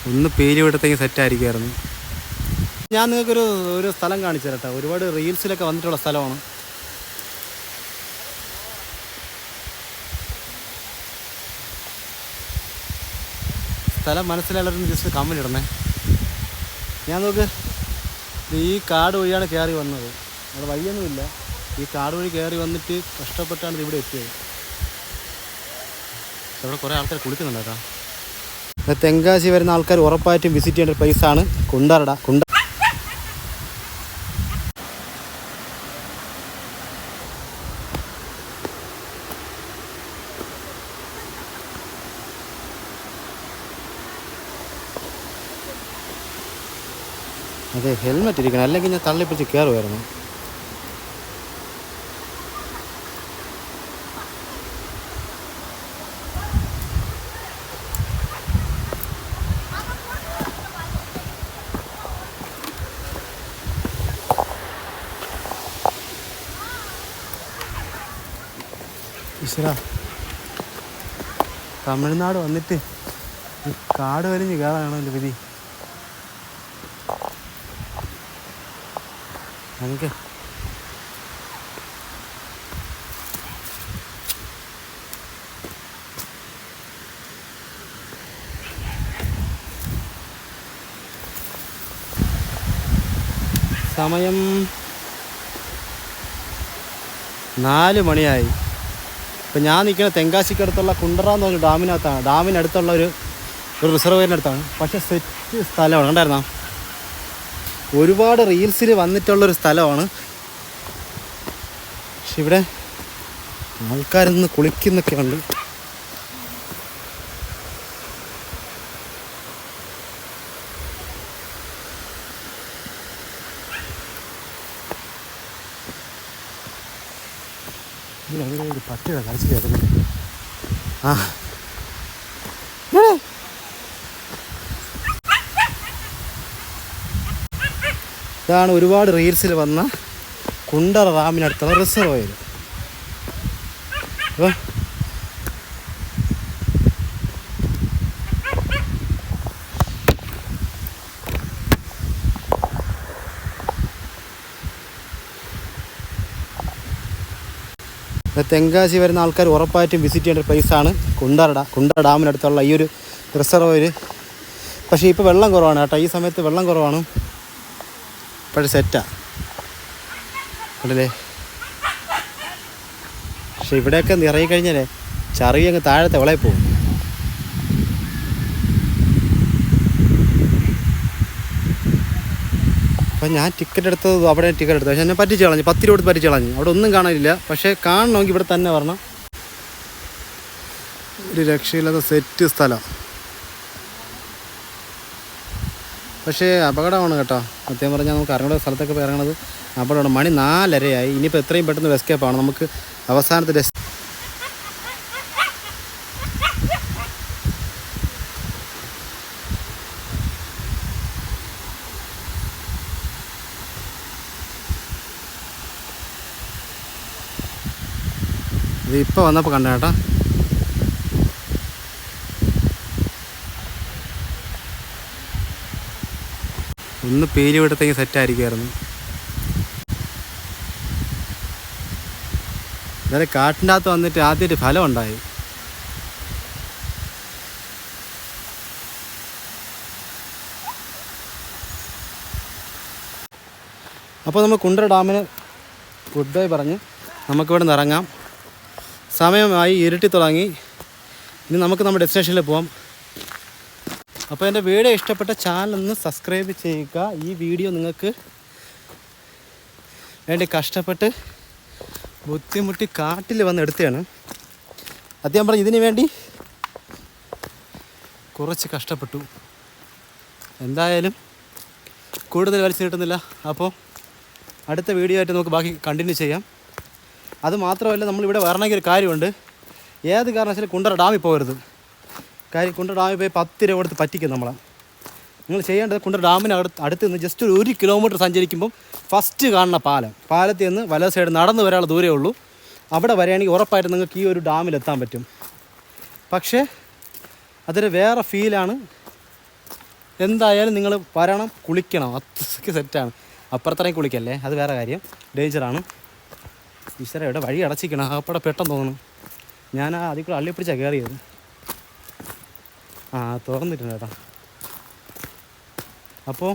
ഒന്ന് പേര് വിടത്തേക്ക് സെറ്റായിരിക്കുമായിരുന്നു. ഞാൻ നിങ്ങൾക്കൊരു സ്ഥലം കാണിച്ചു തരട്ടെ. ഒരുപാട് റീൽസിലൊക്കെ വന്നിട്ടുള്ള സ്ഥലമാണ്. സ്ഥലം മനസ്സിലുള്ളവരൊന്ന് ജസ്റ്റ് കമൻറ്റ് ഇടണേ. ഞാൻ ഈ കാട് വഴിയാണ് കയറി വന്നത്. അവിടെ വഴിയൊന്നുമില്ല. ഈ കാട് വഴി കയറി വന്നിട്ട് കഷ്ടപ്പെട്ടാണ് ഇവിടെ എത്തിയത്. ഇവിടെ കുറേ ആൾക്കാർ കുളിക്കുന്നുണ്ട് കേട്ടോ. തെങ്കാശി വരുന്ന ആൾക്കാർ ഉറപ്പായിട്ടും വിസിറ്റ് ചെയ്യേണ്ട ഒരു പ്ലേസാണ് കുണ്ടറട. അതെ, ഹെൽമെറ്റ് ഇരിക്കണം, അല്ലെങ്കിൽ ഞാൻ തള്ളിപ്പിടിച്ച് കയറുമായിരുന്നു. ഈശ്വരാ, തമിഴ്നാട് വന്നിട്ട് ഈ കാട് വലിഞ്ഞ് കയറാണല്ലോ വിധി. നമുക്ക് സമയം 4 മണിയായി. ഇപ്പം ഞാൻ നിൽക്കുന്ന തെങ്കാശിക്കടുത്തുള്ള കുണ്ടറ എന്ന് പറഞ്ഞ ഡാമിനകത്താണ്. ഡാമിനടുത്തുള്ള ഒരു റിസർവയറിനടുത്താണ്. പക്ഷേ സെറ്റ് സ്ഥലമാണ്. കണ്ടായിരുന്നോ? ഒരുപാട് റീൽസിൽ വന്നിട്ടുള്ളൊരു സ്ഥലമാണ്. പക്ഷെ ഇവിടെ ആൾക്കാരൊന്ന് കുളിക്കുന്നൊക്കെ ഉണ്ട്. പട്ടിയുടെ കളിച്ച് കേൾക്കുന്നുണ്ട്. ഇതാണ് ഒരുപാട് റീൽസിൽ വന്ന കുണ്ടറ ഡാമിനടുത്തുള്ള റിസർവോയർ. തെങ്കാശി വരുന്ന ആൾക്കാർ ഉറപ്പായിട്ടും വിസിറ്റ് ചെയ്യേണ്ട ഒരു പ്ലേസാണ് കുണ്ടറ ഡാമിനടുത്തുള്ള ഈ ഒരു റിസർവോയർ. പക്ഷേ ഇപ്പോൾ വെള്ളം കുറവാണ് കേട്ടോ. ഈ സമയത്ത് വെള്ളം കുറവാണ്. ഇപ്പോഴും സെറ്റാ ഉണ്ടല്ലേ. പക്ഷെ ഇവിടെയൊക്കെ നിറയിക്കഴിഞ്ഞാലേ ചറിയ അങ്ങ് താഴത്തെ വിളയിൽ പോകും. അപ്പം ഞാൻ ടിക്കറ്റ് എടുത്തത് അവിടെ ടിക്കറ്റ് എടുത്തത്. പക്ഷെ എന്നെ പറ്റിച്ച് കളഞ്ഞു. 10 രൂപ കൊടുത്ത് പറ്റിച്ച് കളഞ്ഞു. അവിടെ ഒന്നും കാണാനില്ല. പക്ഷേ കാണണമെങ്കിൽ ഇവിടെ തന്നെ വരണം. ഒരു രക്ഷയില്ലാത്ത സെറ്റ് സ്ഥലം. പക്ഷേ അപകടമാണ് കേട്ടോ. സത്യം പറഞ്ഞാൽ നമുക്ക് അറിയേണ്ട സ്ഥലത്തൊക്കെ പോയി ഇറങ്ങണത് അപകടമാണ്. മണി 4:30 ഇനിയിപ്പോൾ എത്രയും പെട്ടെന്ന് എസ്കേപ്പാണ്. നമുക്ക് അവസാനത്തെ ഇത് ഇപ്പോൾ വന്നപ്പോൾ കണ്ട കേട്ടോ. ഒന്ന് പേര് വിടത്തേക്ക് സെറ്റായിരിക്കുമായിരുന്നു. ഇന്നലെ കാട്ടിൻ്റെ അകത്ത് വന്നിട്ട് ആദ്യമായിട്ട് ഫലം ഉണ്ടായി. അപ്പോൾ നമ്മൾ കുണ്ടറ ഡാമിന് ഗുഡ് ബൈ പറഞ്ഞ് നമുക്കിവിടെ നിന്ന് ഇറങ്ങാം. സമയമായി, ഇരുട്ടി തുടങ്ങി. ഇനി നമുക്ക് നമ്മുടെ ഡെസ്റ്റിനേഷനിൽ പോകാം. അപ്പോൾ എൻ്റെ വീഡിയോ ഇഷ്ടപ്പെട്ട ചാനലൊന്ന് സബ്സ്ക്രൈബ് ചെയ്യുക. ഈ വീഡിയോ നിങ്ങൾക്ക് വേണ്ടി കഷ്ടപ്പെട്ട് ബുദ്ധിമുട്ടി കാട്ടിൽ വന്ന് എടുത്തതാണ്. അദ്ദേഹം പറഞ്ഞു ഇതിനു വേണ്ടി കുറച്ച് കഷ്ടപ്പെട്ടു. എന്തായാലും കൂടുതൽ വലിച്ചു കിട്ടുന്നില്ല. അപ്പോൾ അടുത്ത വീഡിയോ ആയിട്ട് നമുക്ക് ബാക്കി കണ്ടിന്യൂ ചെയ്യാം. അത് മാത്രമല്ല, നമ്മളിവിടെ വരണമെങ്കിൽ ഒരു കാര്യമുണ്ട്. ഏത് കാരണവശാലും കുണ്ടറ ഡാമിൽ പോകരുത്. കാര്യം കുണ്ടറ ഡാമിൽ പോയി 10 രൂപ കൊടുത്ത് പറ്റിക്കും നമ്മളെ. നിങ്ങൾ ചെയ്യേണ്ടത് കുണ്ടറ ഡാമിന് അടുത്ത് നിന്ന് ജസ്റ്റ് 1 കിലോമീറ്റർ സഞ്ചരിക്കുമ്പം ഫസ്റ്റ് കാണുന്ന പാലത്തിൽ നിന്ന് വലത് സൈഡ് നടന്നു വരാനുള്ള ദൂരമേ ഉള്ളൂ. അവിടെ വരികയാണെങ്കിൽ ഉറപ്പായിട്ട് നിങ്ങൾക്ക് ഈ ഒരു ഡാമിലെത്താൻ പറ്റും. പക്ഷേ അതൊരു വേറെ ഫീലാണ്. എന്തായാലും നിങ്ങൾ വരണം, കുളിക്കണം, അത്രയ്ക്ക് സെറ്റാണ്. അപ്പുറത്തറയും കുളിക്കല്ലേ, അത് വേറെ കാര്യം, ഡേഞ്ചറാണ്. ഈശ്വര ഇവിടെ വഴി അടച്ചിക്കണം, അപ്പടെ പെട്ടെന്ന് തോന്നുന്നു. ഞാൻ അതിൽ കൂടെ അള്ളി പിടിച്ചാണ് കയറിയത്. തുറന്നിട്ടുണ്ട് കേട്ടോ. അപ്പോൾ